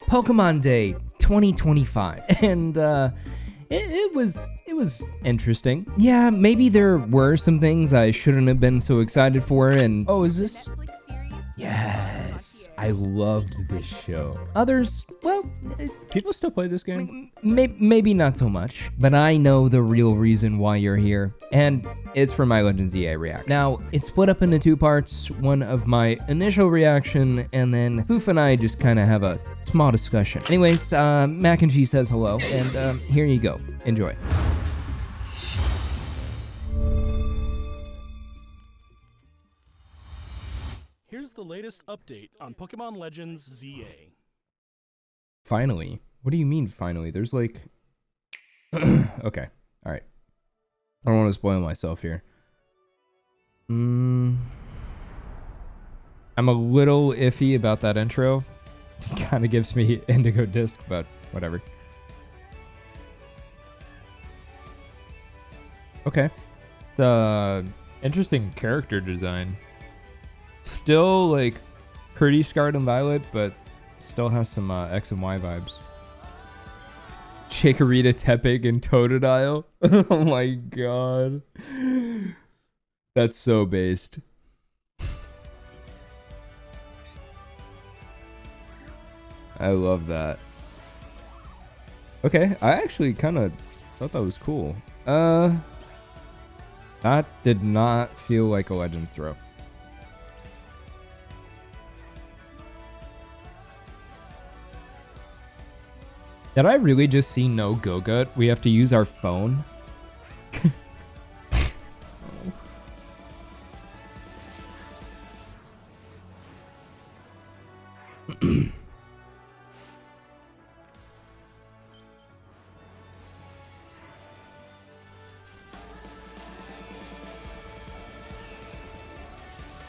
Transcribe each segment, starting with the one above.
Pokemon Day 2025, and it was interesting. Yeah, maybe there were some things I shouldn't have been so excited for, and oh, is this? Yes, I loved this show. Others, well, people still play this game. Maybe not so much, but I know the real reason why you're here, and it's for My Legends EA React. Now, it's split up into two parts, one of my initial reaction, and then Foof and I just kind of have a small discussion. Anyways, Mac and Cheese says hello, and here you go. Enjoy. Here's the latest update on Pokemon Legends ZA. Finally? What do you mean finally? There's like... Okay, alright. I don't want to spoil myself here. I'm a little iffy about that intro. It kind of gives me Indigo Disc, but whatever. Okay. It's interesting character design. Still like pretty Scarlet and Violet, but still has some X and Y vibes. Chikorita, Tepig, and Totodile. Oh my god. That's so based. I love that. Okay, I actually kind of thought that was cool. That did not feel like a Legends throw. Did I really just see no Go-Gut? We have to use our phone?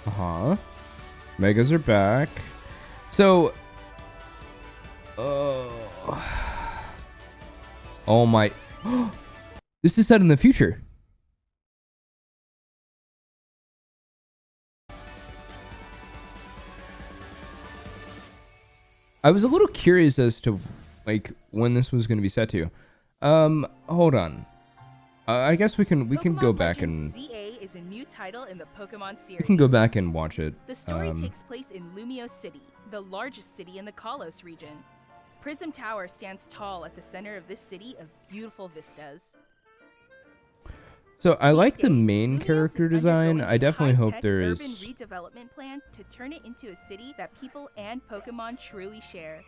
Uh-huh. Megas are back. So... Oh my... This is set in the future. I was a little curious as to, like, when this was going to be set to. Hold on. I guess we can go back and... ZA is a new title in the Pokemon series. We can go back and watch it. The story takes place in Lumio City, the largest city in the Kalos region. Prism Tower stands tall at the center of this city of beautiful vistas. So I like the main character design. I definitely hope there is urban redevelopment plan to turn it into a city that people and Pokemon truly share.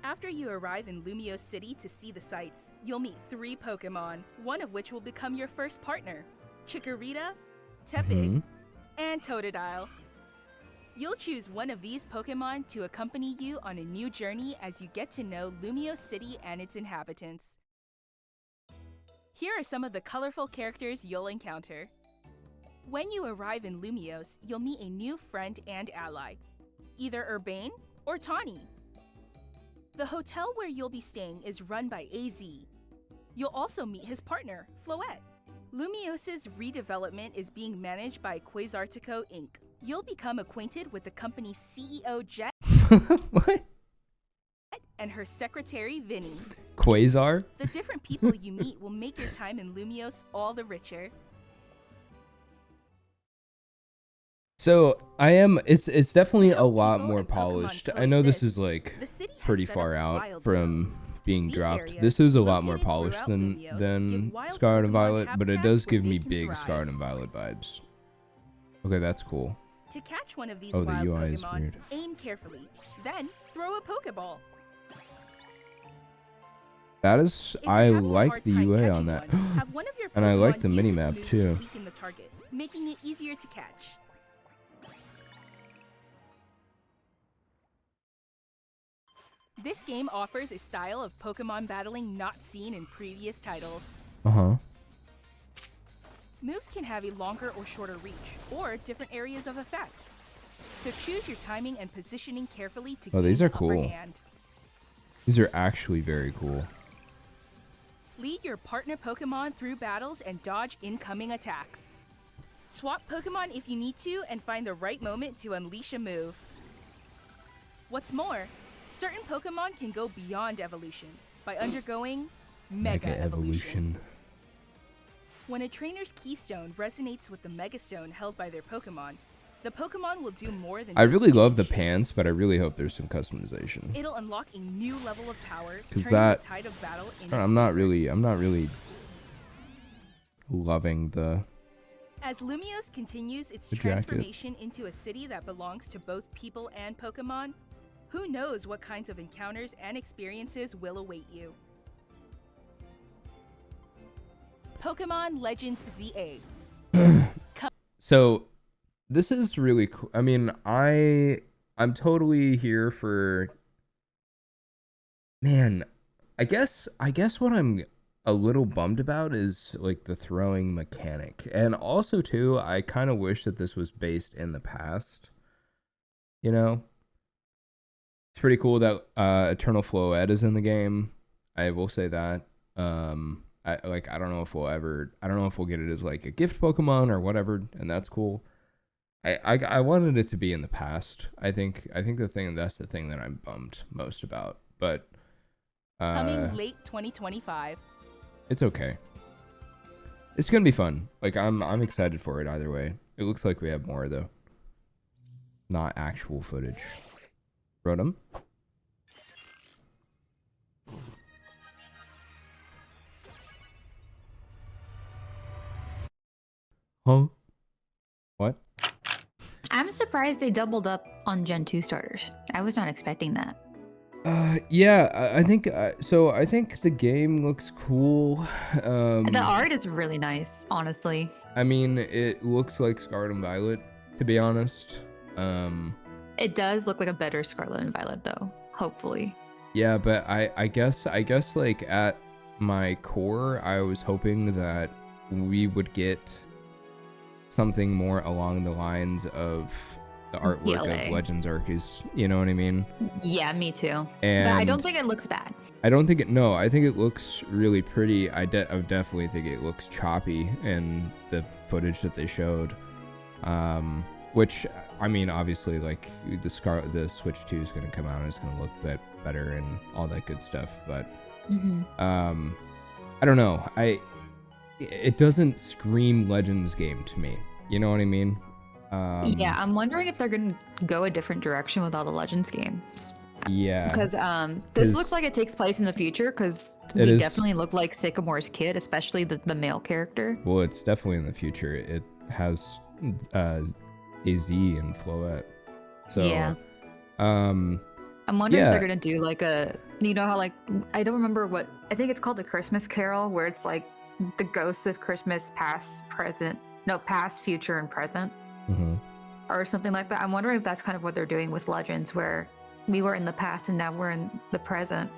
After you arrive in Lumio City to see the sights, you'll meet 3 Pokemon, one of which will become your first partner: Chikorita, Tepig, and Totodile. You'll choose one of these Pokemon to accompany you on a new journey as you get to know Lumio City and its inhabitants. Here are some of the colorful characters you'll encounter. When you arrive in Lumios, you'll meet a new friend and ally, either Urbane or Tawny. The hotel where you'll be staying is run by AZ. You'll also meet his partner, Floette. Lumios's redevelopment is being managed by Quasartico Inc. You'll become acquainted with the company's CEO, Jet. What? And her secretary, Vinny. Quasar? The different people you meet will make your time in Lumios all the richer. So it's definitely a lot more polished. I know this is like pretty far out from being dropped. This is a lot more polished than Scarlet and Violet, but it does give me big Scarlet and Violet vibes. Okay, that's cool. To catch one of these the wild UI is Pokemon, weird. aim carefully, then throw a Pokeball. That is, I like the UA on that. And I like the minimap too. The target, making it easier to catch. This game offers a style of Pokemon battling not seen in previous titles. Moves can have a longer or shorter reach, or different areas of effect. So choose your timing and positioning carefully to gain these are the upper cool. hand. These are actually very cool. Lead your partner Pokemon through battles and dodge incoming attacks. Swap Pokemon if you need to and find the right moment to unleash a move. What's more, certain Pokemon can go beyond evolution by undergoing Mega Evolution. When a trainer's Keystone resonates with the Mega Stone held by their Pokemon, the Pokemon will do more than I just really love the change shape. pants, but I really hope there's some customization. It'll unlock a new level of power, 'Cause turning that- the tide of battle in its I'm not favor. really loving the... As Lumiose continues its The jacket. transformation into a city that belongs to both people and Pokemon, who knows what kinds of encounters and experiences will await you. Pokemon Legends ZA. So this is really cool. I mean, I'm totally here for... Man, I guess what I'm a little bummed about is like the throwing mechanic. And also too, I kind of wish that this was based in the past. You know? It's pretty cool that Eternal Floette is in the game. I will say that. I don't know if we'll get it as like a gift Pokemon or whatever, and that's cool. I wanted it to be in the past. I think that's the thing that I'm bummed most about. But Coming late 2025. it's okay. It's gonna be fun. Like I'm excited for it either way. It looks like we have more though. Not actual footage. Rotom. Huh? What? I'm surprised they doubled up on Gen 2 starters. I was not expecting that. Yeah, I think so. I think the game looks cool. The art is really nice, honestly. I mean, it looks like Scarlet and Violet, to be honest. It does look like a better Scarlet and Violet, though. Hopefully. Yeah, but I guess like at my core, I was hoping that we would get something more along the lines of the artwork of Legends Arceus. You know what I mean? Yeah, me too. And But I don't think it looks bad. I don't think it. No, I think it looks really pretty. I definitely think it looks choppy in the footage that they showed. Which I mean, obviously, like the Switch 2 is going to come out and it's going to look better and all that good stuff. But I don't know. It doesn't scream Legends game to me. You know what I mean? Yeah, I'm wondering if they're going to go a different direction with all the Legends games. Yeah. Because this looks like it takes place in the future, because we definitely look like Sycamore's kid, especially the male character. Well, it's definitely in the future. It has AZ and Floette. So, yeah. I'm wondering yeah. if they're going to do like you know how like, I don't remember what, I think it's called the Christmas Carol, where it's like the ghosts of Christmas past, future, and present. Or something like that. I'm wondering if that's kind of what they're doing with Legends, where we were in the past and now we're in the present.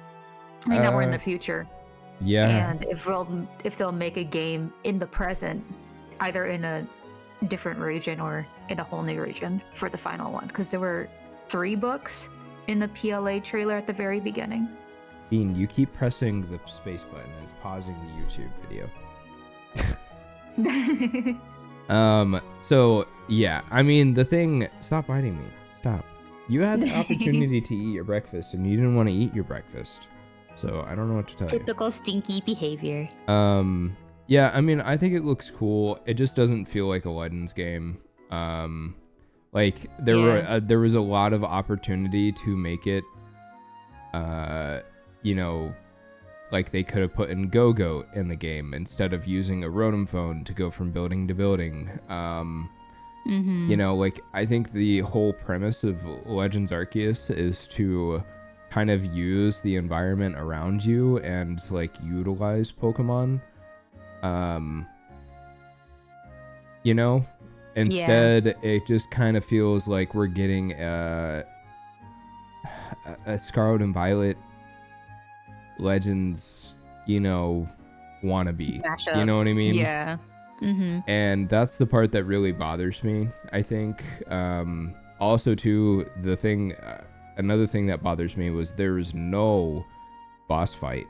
I mean, now we're in the future. Yeah. And if they'll make a game in the present, either in a different region or in a whole new region for the final one, because there were 3 books in the PLA trailer at the very beginning. Bean, you keep pressing the space button and it's pausing the YouTube video. So yeah, I mean stop biting me. Stop. You had the opportunity to eat your breakfast and you didn't want to eat your breakfast. So I don't know what to tell you. Typical stinky behavior. Yeah, I mean, I think it looks cool. It just doesn't feel like a Legends game. Like there was a lot of opportunity to make it you know, like they could have put in Go-Go in the game instead of using a Rotom phone to go from building to building. You know, like I think the whole premise of Legends Arceus is to kind of use the environment around you and like utilize Pokemon. You know, instead it just kind of feels like we're getting a Scarlet and Violet Legends, you know, wannabe. Mashup. You know what I mean? Yeah. And that's the part that really bothers me, I think. Also, too, another thing that bothers me was there was no boss fight,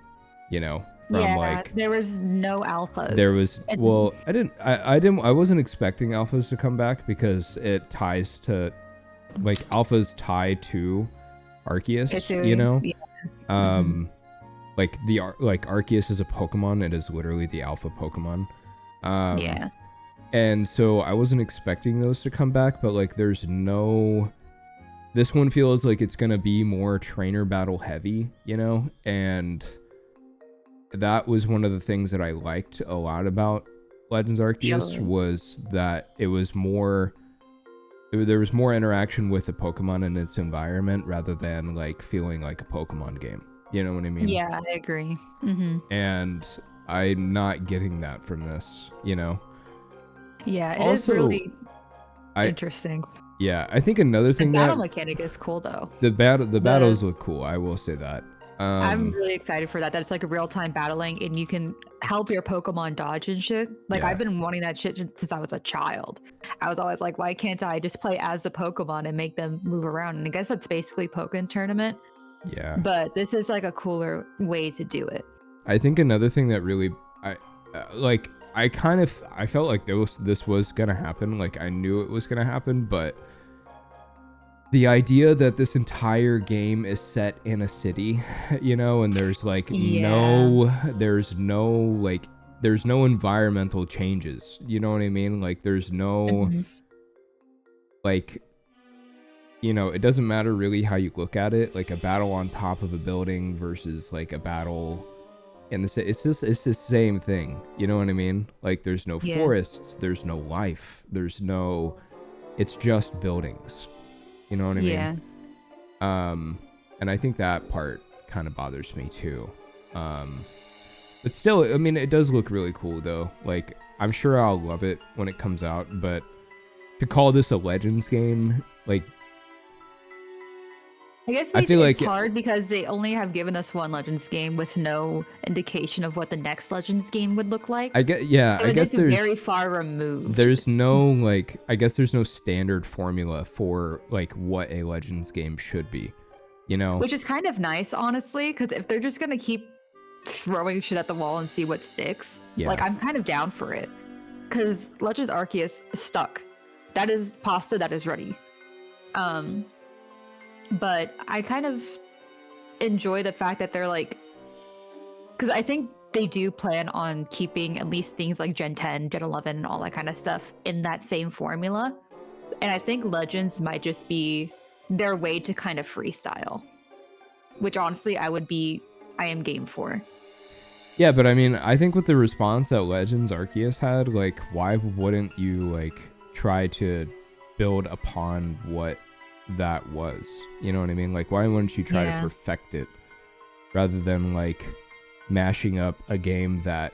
you know, from there was no alphas. There was, well, I wasn't expecting alphas to come back because it ties to, like, alphas tie to Arceus, Hitsui, you know? yeah. Like Arceus is a Pokemon. It is literally the alpha Pokemon. Yeah. And so I wasn't expecting those to come back, but like there's no... This one feels like it's going to be more trainer battle heavy, you know? And that was one of the things that I liked a lot about Legends Arceus was that it was more... There was more interaction with the Pokemon and its environment rather than like feeling like a Pokemon game. You know what I mean? Yeah, I agree. And I'm not getting that from this, you know? Yeah, it Also, is really interesting. Yeah, I think another thing the battle mechanic is cool though. The battles look cool. I will say that. I'm really excited for that. That's like a real-time battling, and you can help your Pokemon dodge and shit. Like I've been wanting that shit since I was a child. I was always like, why can't I just play as a Pokemon and make them move around? And I guess that's basically Pokken Tournament. Yeah. But this is like a cooler way to do it. I think another thing that really, I felt like this was gonna happen. Like I knew it was gonna happen, but the idea that this entire game is set in a city, you know, and there's like there's no environmental changes. You know what I mean? Like there's no like, you know, it doesn't matter really how you look at it. Like a battle on top of a building versus like a battle in the it's the same thing. You know what I mean? Like there's no forests, there's no life, it's just buildings. You know what I mean? And I think that part kind of bothers me too. But still, I mean, it does look really cool though. Like, I'm sure I'll love it when it comes out, but to call this a Legends game, like, I guess I feel it's hard because they only have given us one Legends game with no indication of what the next Legends game would look like. I guess there's very far removed. There's no I guess there's no standard formula for like what a Legends game should be, you know? Which is kind of nice, honestly, because if they're just gonna keep throwing shit at the wall and see what sticks, like I'm kind of down for it. Because Legends Arceus stuck. That is pasta that is ready. But I kind of enjoy the fact that they're like, because I think they do plan on keeping at least things like Gen 10, Gen 11, and all that kind of stuff in that same formula. And I think Legends might just be their way to kind of freestyle, which honestly I am game for. Yeah, but I mean, I think with the response that Legends Arceus had, like, why wouldn't you like try to build upon what that was? You know what I mean? Like, why wouldn't you try to perfect it rather than like mashing up a game that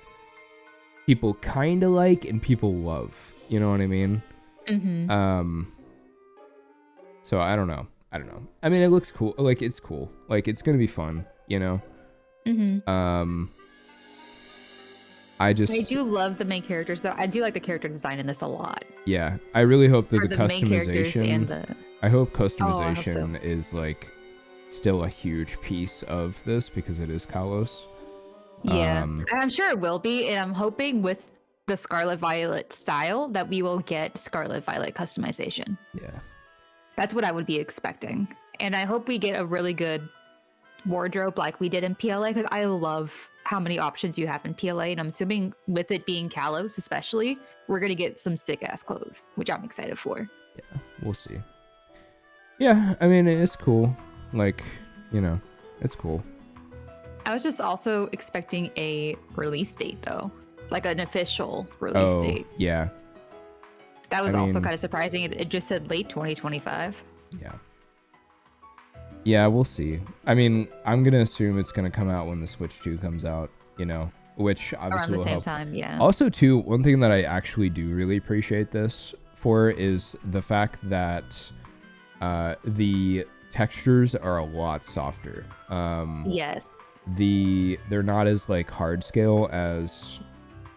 people kind of like and people love? You know what I mean? So I don't know. I mean, it looks cool. Like, it's cool. Like, it's gonna be fun. You know. I do love the main characters though. I do like the character design in this a lot. Yeah, I really hope that the main characters customization and I hope customization is like still a huge piece of this because it is Kalos. Yeah, I'm sure it will be, and I'm hoping with the Scarlet Violet style that we will get Scarlet Violet customization. Yeah, that's what I would be expecting, and I hope we get a really good wardrobe like we did in PLA, because I love how many options you have in PLA, and I'm assuming with it being Kalos especially, we're gonna get some sick-ass clothes, which I'm excited for. Yeah, we'll see. Yeah, I mean, it's cool. Like, you know, it's cool. I was just also expecting a release date, though. Like an official release date. Yeah. That was also kind of surprising. It just said late 2025. Yeah. Yeah, we'll see. I mean, I'm going to assume it's going to come out when the Switch 2 comes out, you know, which obviously around the will same help. time, yeah. Also, too, one thing that I actually do really appreciate this for is the fact that the textures are a lot softer. Yes. They're not as like hard scale as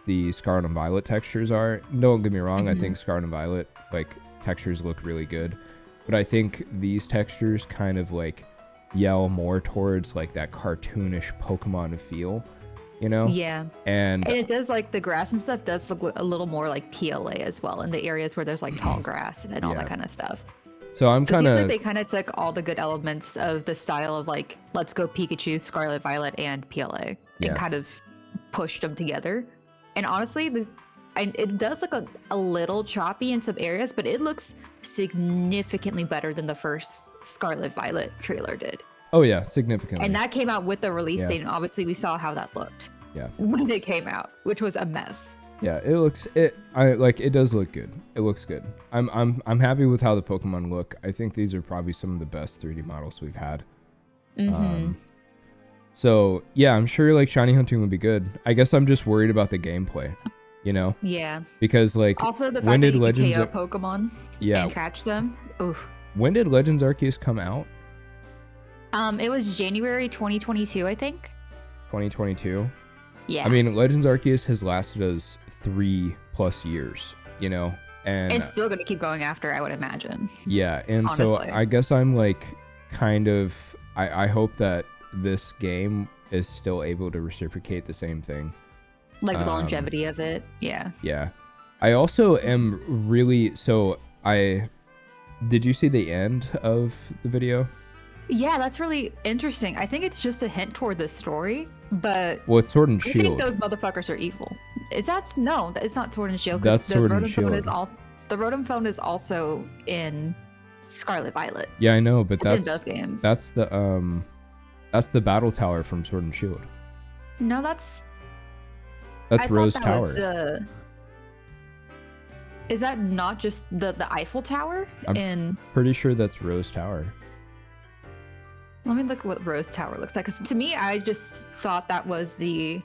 the Scarlet and Violet textures are. Don't get me wrong, I think Scarlet and Violet like textures look really good, but I think these textures kind of like yell more towards like that cartoonish Pokemon feel, you know? Yeah. And it does, like, the grass and stuff does look a little more like PLA as well, in the areas where there's like tall grass and all that kind of stuff. So I'm So it kind seems like of they kind of took all the good elements of the style of like Let's Go Pikachu, Scarlet Violet, and PLA, Yeah. and kind of pushed them together. And honestly, it does look a little choppy in some areas, but it looks significantly better than the first Scarlet Violet trailer did. oh yeah, significantly. And that came out with the release Yeah. date, and obviously we saw how that looked. Yeah. When it came out, which was a mess. Yeah, it does look good. It looks good. I'm happy with how the Pokemon look. I think these are probably some of the best 3D models we've had. So yeah, I'm sure like shiny hunting would be good. I guess I'm just worried about the gameplay, you know? Yeah. Because like Also, the when fact that did you Legends can KO Pokemon and catch them. Oof. When did Legends Arceus come out? It was January 2022, I think. 2022. Yeah. I mean, Legends Arceus has lasted us 3+ years, you know, and it's still gonna keep going after, I would imagine. Yeah, and honestly. so I guess I'm like kind of I hope that this game is still able to reciprocate the same thing. Like the longevity of it. Yeah. Yeah. I also am really did you see the end of the video? Yeah, that's really interesting. I think it's just a hint toward the story, but Well, it's Sword and I Shield. think those motherfuckers are evil. No, it's not Sword and Shield. That's the Sword and Rotom phone Shield. the Rotom phone is also in Scarlet Violet. Yeah, I know, but It's in both games. That's the battle tower from Sword and Shield. No, that's Rose thought that Tower. was, is that not just the Eiffel Tower? I'm pretty sure that's Rose Tower. Let me look what Rose Tower looks like. Because to me, I just thought that was the.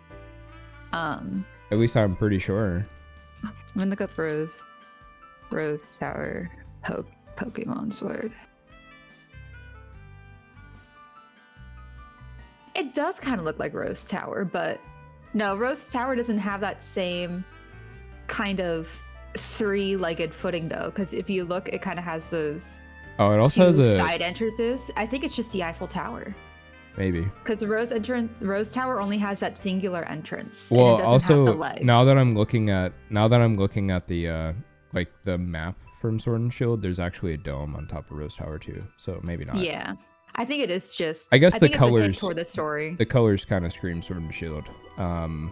At least I'm pretty sure. Let me look up Rose Tower Pokemon Sword. It does kind of look like Rose Tower, but no, Rose Tower doesn't have that same kind of three-legged footing though. Because if you look, it kind of has those. Oh, it also has a side entrances. I think it's just the Eiffel Tower. Maybe. Because the Rose Tower only has that singular entrance. Well, and it doesn't also have the legs. now that I'm looking at the like the map from Sword and Shield, there's actually a dome on top of Rose Tower too. So maybe not. Yeah, I think it is just. I guess the think it's a hint colors toward the story. The colors kind of scream Sword and Shield.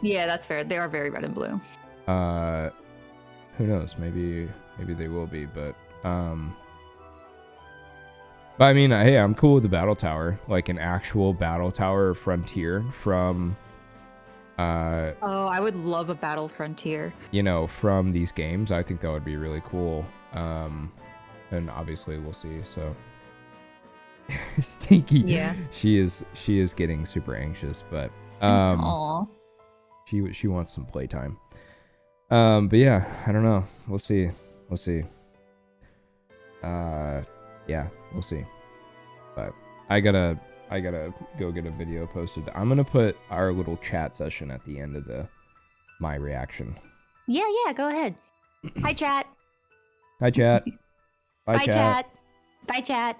Yeah, that's fair. They are very red and blue. Who knows? Maybe they will be, but But I mean, hey, I'm cool with the battle tower, like an actual battle tower frontier from Oh, I would love a battle frontier. You know, from these games. I think that would be really cool. And obviously we'll see. So Stinky. Yeah. She is getting super anxious, but Aww. she wants some playtime. But yeah, I don't know. We'll see. Yeah, we'll see. But I gotta go get a video posted. I'm gonna put our little chat session at the end of my reaction. Yeah, go ahead. Hi, chat. Hi, chat. Bye, chat. Bye, chat.